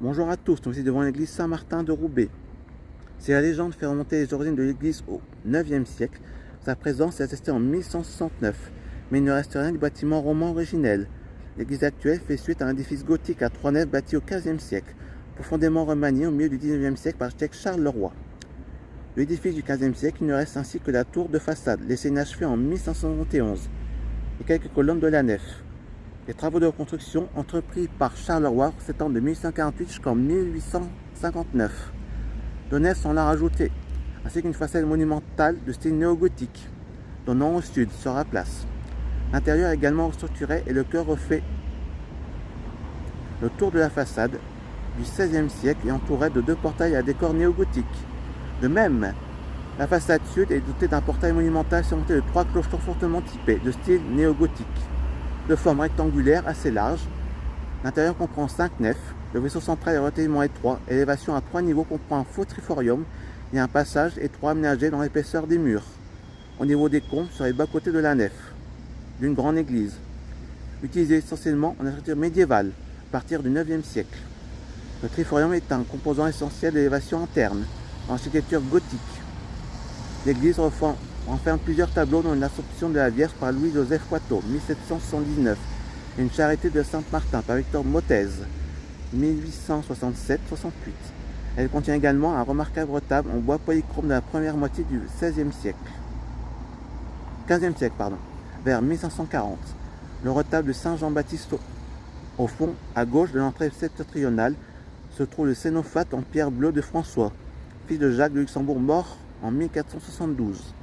Bonjour à tous, nous sommes devant l'église Saint-Martin de Roubaix. Si la légende fait remonter les origines de l'église au IXe siècle, sa présence est attestée en 1169, mais il ne reste rien du bâtiment roman originel. L'église actuelle fait suite à un édifice gothique à 3 nefs bâti au XVe siècle, profondément remanié au milieu du XIXe siècle par l'architecte Charles Leroy. L'édifice du XVe siècle, il ne reste ainsi que la tour de façade, laissée inachevée en 1571, et quelques colonnes de la nef. Les travaux de reconstruction entrepris par Charles Leroy s'étendent de 1848 jusqu'en 1859. Deux nefs sont là rajoutées, ainsi qu'une façade monumentale de style néo-gothique, donnant au sud sur la place. L'intérieur est également restructuré et le chœur refait. Le tour de la façade du XVIe siècle est entouré de deux portails à décor néo-gothique. De même, la façade sud est dotée d'un portail monumental surmonté de 3 clochons fortement typés de style néo-gothique, de forme rectangulaire assez large. L'intérieur comprend 5 nefs, le vaisseau central est relativement étroit, et l'élévation à 3 niveaux comprend un faux triforium et un passage étroit aménagé dans l'épaisseur des murs, au niveau des combles sur les bas-côtés de la nef, d'une grande église, utilisée essentiellement en architecture médiévale à partir du IXe siècle. Le triforium est un composant essentiel de l'élévation interne, en architecture gothique. L'église renferme plusieurs tableaux dont l'Assomption de la Vierge par Louis-Joseph Watteau, 1779, et une charité de Saint-Martin par Victor Motez, 1867-68. Elle contient également un remarquable retable en bois polychrome de la première moitié du XVe siècle. 15e siècle, vers 1540. Le retable de Saint Jean-Baptiste au fond, à gauche de l'entrée septentrionale, se trouve le cénophate en pierre bleue de François, fils de Jacques de Luxembourg, mort en 1472.